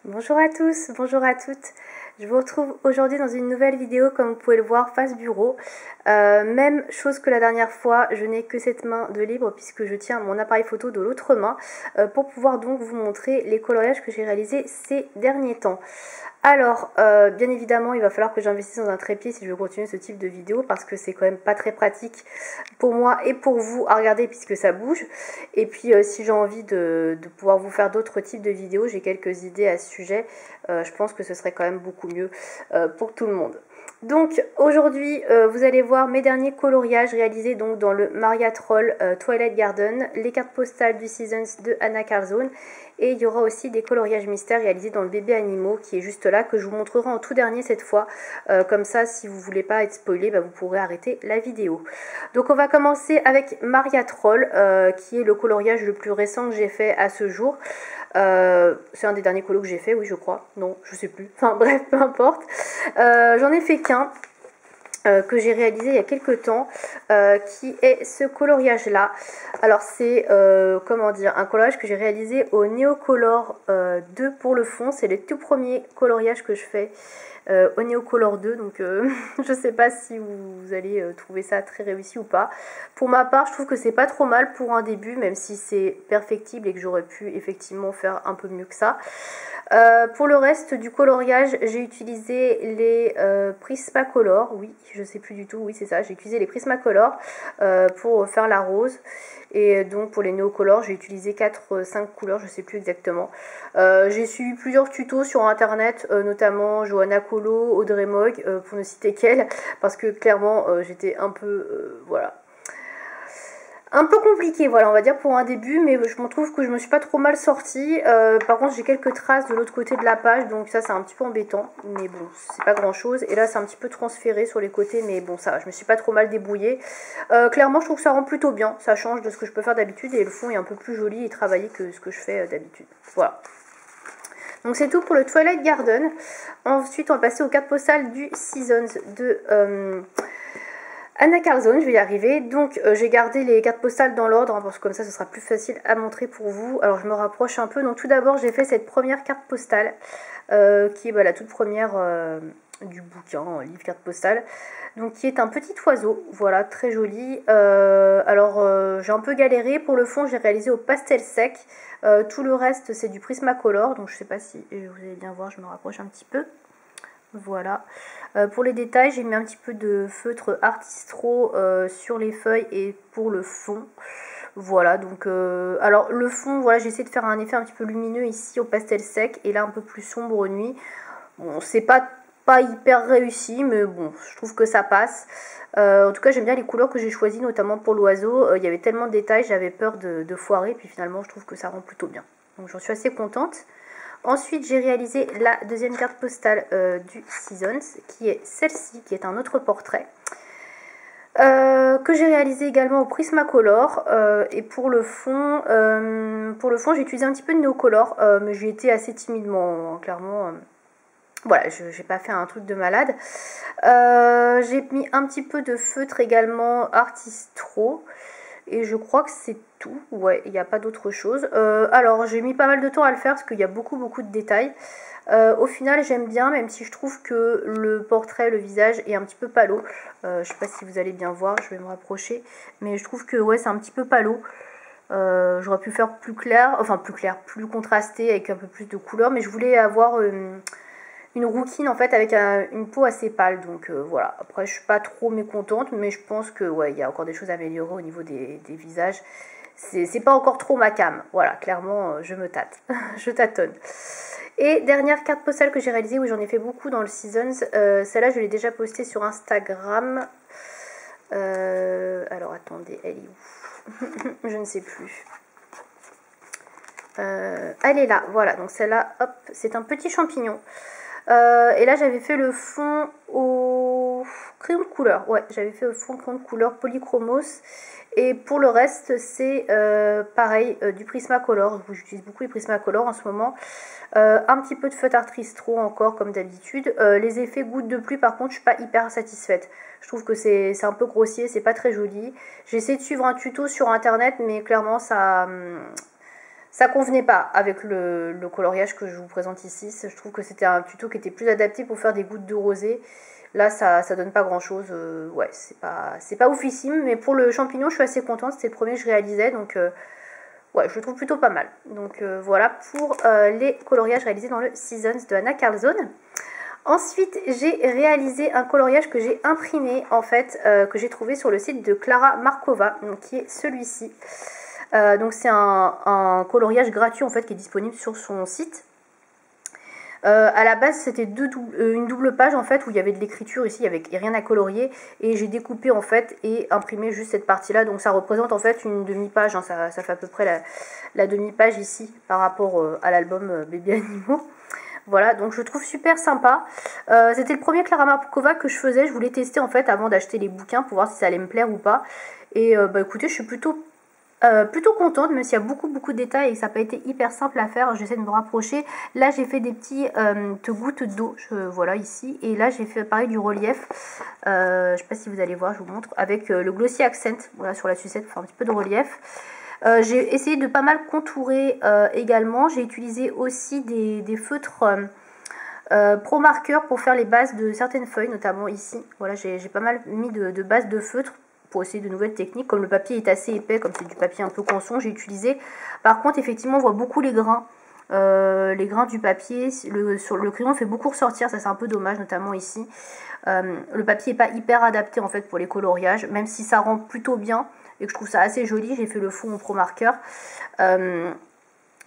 Bonjour à tous, bonjour à toutes. Je vous retrouve aujourd'hui dans une nouvelle vidéo, comme vous pouvez le voir, face bureau. Même chose que la dernière fois, je n'ai que cette main de libre puisque je tiens mon appareil photo de l'autre main pour pouvoir donc vous montrer les coloriages que j'ai réalisés ces derniers temps. Alors, bien évidemment, il va falloir que j'investisse dans un trépied si je veux continuer ce type de vidéo parce que c'est quand même pas très pratique pour moi et pour vous à regarder puisque ça bouge. Et puis, si j'ai envie de pouvoir vous faire d'autres types de vidéos, j'ai quelques idées à ce sujet. Je pense que ce serait quand même beaucoup mieux pour tout le monde. Donc aujourd'hui vous allez voir mes derniers coloriages réalisés donc dans le Maria Troll Twilight Garden, les cartes postales du Seasons de Anna Carzone, et il y aura aussi des coloriages mystères réalisés dans le bébé animaux qui est juste là, que je vous montrerai en tout dernier cette fois, comme ça si vous voulez pas être spoilé, vous pourrez arrêter la vidéo. Donc on va commencer avec Maria Troll qui est le coloriage le plus récent que j'ai fait à ce jour. C'est un des derniers colos que j'ai fait, oui je crois, non je sais plus, enfin bref peu importe. J'en ai fait qu'un que j'ai réalisé il y a quelques temps, qui est ce coloriage là. Alors c'est comment dire, un coloriage que j'ai réalisé au Neocolor 2 pour le fond. C'est le tout premier coloriage que je fais au Neocolor 2, donc je sais pas si vous allez trouver ça très réussi ou pas. Pour ma part je trouve que c'est pas trop mal pour un début, même si c'est perfectible et que j'aurais pu effectivement faire un peu mieux que ça. Pour le reste du coloriage, j'ai utilisé les Prismacolor, oui, je sais plus du tout, oui c'est ça, j'ai utilisé les Prismacolor pour faire la rose. Et donc pour les Neocolor, j'ai utilisé 4-5 couleurs, je sais plus exactement. J'ai suivi plusieurs tutos sur internet, notamment Johanna Colo, Audrey Mogg, pour ne citer qu'elle, parce que clairement j'étais un peu, voilà, un peu compliqué, voilà, on va dire pour un début, mais je me trouve que je me suis pas trop mal sortie. Par contre j'ai quelques traces de l'autre côté de la page, donc ça c'est un petit peu embêtant, mais bon c'est pas grand chose. Et là c'est un petit peu transféré sur les côtés, mais bon ça va, je me suis pas trop mal débrouillée. Clairement je trouve que ça rend plutôt bien, ça change de ce que je peux faire d'habitude et le fond est un peu plus joli et travaillé que ce que je fais d'habitude. Voilà. Donc c'est tout pour le Twilight Garden. Ensuite on va passer aux cartes postales du Seasons de Anna Carzone, je vais y arriver. Donc j'ai gardé les cartes postales dans l'ordre, parce que comme ça ce sera plus facile à montrer pour vous. Alors je me rapproche un peu. Donc tout d'abord j'ai fait cette première carte postale qui est la toute première du bouquin, livre carte postale. Donc qui est un petit oiseau, voilà, très joli. Alors j'ai un peu galéré. Pour le fond j'ai réalisé au pastel sec. Tout le reste c'est du Prismacolor, donc je sais pas si vous allez bien voir, je me rapproche un petit peu. Voilà. Pour les détails, j'ai mis un petit peu de feutre Artistro sur les feuilles et pour le fond. Voilà, donc alors le fond, voilà, j'ai essayé de faire un effet un petit peu lumineux ici au pastel sec et là un peu plus sombre nuit. Bon, c'est pas hyper réussi, mais bon, je trouve que ça passe. En tout cas, j'aime bien les couleurs que j'ai choisies, notamment pour l'oiseau. Il y avait tellement de détails, j'avais peur de foirer, puis finalement, je trouve que ça rend plutôt bien. Donc j'en suis assez contente. Ensuite, j'ai réalisé la deuxième carte postale du Seasons, qui est celle-ci, qui est un autre portrait, que j'ai réalisé également au Prismacolor. Et pour le fond, j'ai utilisé un petit peu de Neocolor, mais j'ai été assez timidement, hein, clairement. Voilà, je n'ai pas fait un truc de malade. J'ai mis un petit peu de feutre également Artistro. Et je crois que c'est tout, ouais, il n'y a pas d'autre chose. Alors j'ai mis pas mal de temps à le faire parce qu'il y a beaucoup de détails. Au final j'aime bien, même si je trouve que le portrait, le visage est un petit peu pâlo. Je sais pas si vous allez bien voir, je vais me rapprocher. Mais je trouve que ouais, c'est un petit peu pâlo. J'aurais pu faire plus clair, enfin plus clair, plus contrasté avec un peu plus de couleurs. Mais je voulais avoir une rouquine en fait avec une peau assez pâle, donc voilà. Après je suis pas trop mécontente, mais je pense que ouais, il y a encore des choses à améliorer au niveau des visages. C'est pas encore trop ma came, voilà, clairement je me tâte, je tâtonne. Et dernière carte postale que j'ai réalisée, oui j'en ai fait beaucoup dans le Seasons, celle-là je l'ai déjà postée sur Instagram. Alors attendez, elle est où? Je ne sais plus. Elle est là, voilà, donc celle-là, hop, c'est un petit champignon. Et là j'avais fait le fond au crayon de couleur, ouais, j'avais fait au fond crayon de couleur polychromos. Et pour le reste c'est pareil, du Prismacolor. J'utilise beaucoup les Prismacolor en ce moment. Un petit peu de feutre Artistro encore comme d'habitude. Les effets gouttes de pluie par contre je suis pas hyper satisfaite. Je trouve que c'est un peu grossier, c'est pas très joli. J'ai essayé de suivre un tuto sur internet mais clairement ça ça convenait pas avec le coloriage que je vous présente ici. Je trouve que c'était un tuto qui était plus adapté pour faire des gouttes de rosé. Là, ça donne pas grand chose. Ouais, c'est pas oufissime. Mais pour le champignon, je suis assez contente. C'était le premier que je réalisais. Donc, ouais, je le trouve plutôt pas mal. Donc, voilà pour les coloriages réalisés dans le Seasons de Anna Carlzone. Ensuite, j'ai réalisé un coloriage que j'ai imprimé, en fait, que j'ai trouvé sur le site de Klara Markova, donc, qui est celui-ci. Donc c'est un coloriage gratuit en fait qui est disponible sur son site. À la base c'était une double page en fait où il y avait de l'écriture ici, il n'y a rien à colorier, et j'ai découpé en fait et imprimé juste cette partie là, donc ça représente en fait une demi-page, hein, ça fait à peu près la demi-page ici par rapport à l'album Bébé Animaux. Voilà, donc je trouve super sympa. C'était le premier Klara Markova que je faisais, je voulais tester en fait avant d'acheter les bouquins pour voir si ça allait me plaire ou pas. Et bah écoutez, je suis plutôt contente, même s'il y a beaucoup de détails et que ça n'a pas été hyper simple à faire. J'essaie de me rapprocher. Là j'ai fait des petits gouttes d'eau, voilà ici, et là j'ai fait pareil du relief, je sais pas si vous allez voir, je vous montre, avec le glossy accent, voilà, sur la sucette pour faire un petit peu de relief. J'ai essayé de pas mal contourer également. J'ai utilisé aussi des feutres Pro Marker pour faire les bases de certaines feuilles, notamment ici. Voilà, j'ai pas mal mis de bases de feutre pour essayer de nouvelles techniques. Comme le papier est assez épais, comme c'est du papier un peu canson, j'ai utilisé. Par contre, effectivement, on voit beaucoup les grains du papier. Le crayon fait beaucoup ressortir, ça c'est un peu dommage, notamment ici. Le papier n'est pas hyper adapté en fait pour les coloriages, même si ça rend plutôt bien et que je trouve ça assez joli. J'ai fait le fond au Pro Marker.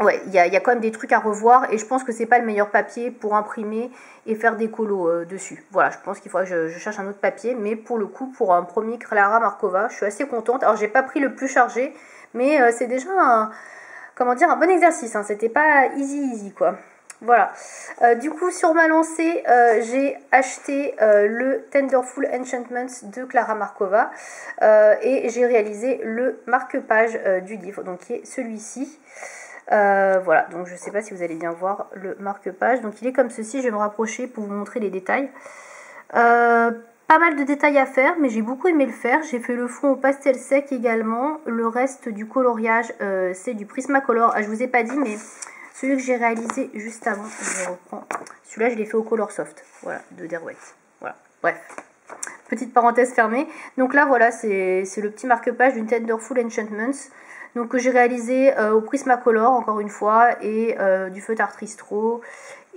Ouais, il y a quand même des trucs à revoir et je pense que c'est pas le meilleur papier pour imprimer et faire des colos dessus. Voilà, je pense qu'il faudra que je cherche un autre papier, mais pour le coup, pour un premier Klara Markova, je suis assez contente. Alors, j'ai pas pris le plus chargé, mais c'est déjà un bon exercice, hein. C'était pas easy quoi. Voilà. Du coup, sur ma lancée, j'ai acheté le Tenderful Enchantments de Klara Markova et j'ai réalisé le marque-page du livre, donc qui est celui-ci. Voilà, donc je sais pas si vous allez bien voir le marque-page. Donc il est comme ceci, je vais me rapprocher pour vous montrer les détails. Pas mal de détails à faire, mais j'ai beaucoup aimé le faire. J'ai fait le fond au pastel sec également. Le reste du coloriage, c'est du Prismacolor. Ah, je vous ai pas dit, mais celui que j'ai réalisé juste avant, je reprends. Celui-là, je l'ai fait au Color Soft, voilà, de Derwent. Voilà, bref. Petite parenthèse fermée. Donc là, voilà, c'est le petit marque-page d'une Tenderful Enchantments. Donc que j'ai réalisé au Prismacolor, encore une fois, et du feutre Art Tristro,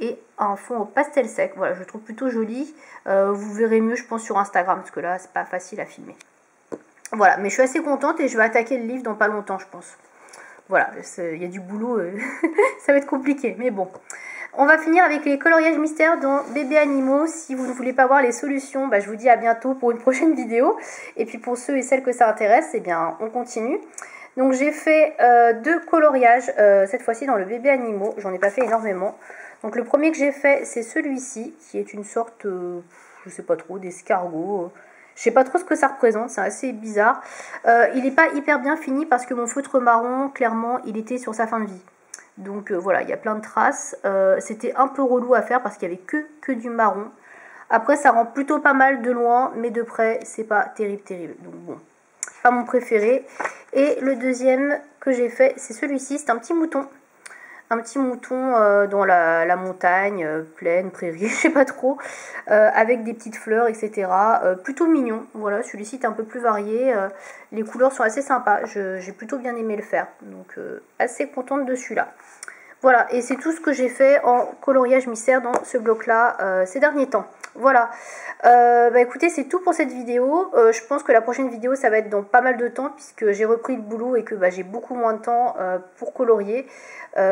et un fond au pastel sec. Voilà, je le trouve plutôt joli. Vous verrez mieux, je pense, sur Instagram, parce que là, c'est pas facile à filmer. Voilà, mais je suis assez contente et je vais attaquer le livre dans pas longtemps, je pense. Voilà, il y a du boulot, ça va être compliqué, mais bon. On va finir avec les coloriages mystères dans Bébé Animaux. Si vous ne voulez pas voir les solutions, bah, je vous dis à bientôt pour une prochaine vidéo. Et puis pour ceux et celles que ça intéresse, eh bien, on continue. Donc j'ai fait deux coloriages, cette fois-ci dans le Bébé Animaux. J'en ai pas fait énormément. Donc le premier que j'ai fait, c'est celui-ci, qui est une sorte, je sais pas trop, d'escargot. Je sais pas trop ce que ça représente, c'est assez bizarre. Il n'est pas hyper bien fini parce que mon feutre marron, clairement, il était sur sa fin de vie. Donc voilà, il y a plein de traces. C'était un peu relou à faire parce qu'il n'y avait que du marron. Après, ça rend plutôt pas mal de loin, mais de près, c'est pas terrible. Donc bon, pas mon préféré. Et le deuxième que j'ai fait, c'est celui-ci, c'est un petit mouton. Un petit mouton dans la montagne, plaine, prairie, je sais pas trop, avec des petites fleurs, etc. Plutôt mignon, voilà, celui-ci est un peu plus varié, les couleurs sont assez sympas, j'ai plutôt bien aimé le faire, donc assez contente de celui-là. Voilà, et c'est tout ce que j'ai fait en coloriage mystère dans ce bloc-là ces derniers temps. Voilà, bah écoutez, c'est tout pour cette vidéo. Je pense que la prochaine vidéo, ça va être dans pas mal de temps, puisque j'ai repris le boulot et que bah, j'ai beaucoup moins de temps pour colorier.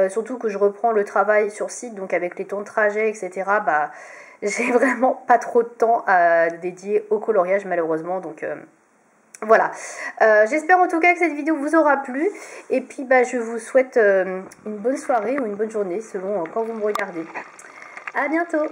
Surtout que je reprends le travail sur site, donc avec les temps de trajet, etc. Bah, j'ai vraiment pas trop de temps à dédier au coloriage, malheureusement. Donc voilà, j'espère en tout cas que cette vidéo vous aura plu. Et puis bah, je vous souhaite une bonne soirée ou une bonne journée, selon quand vous me regardez. À bientôt!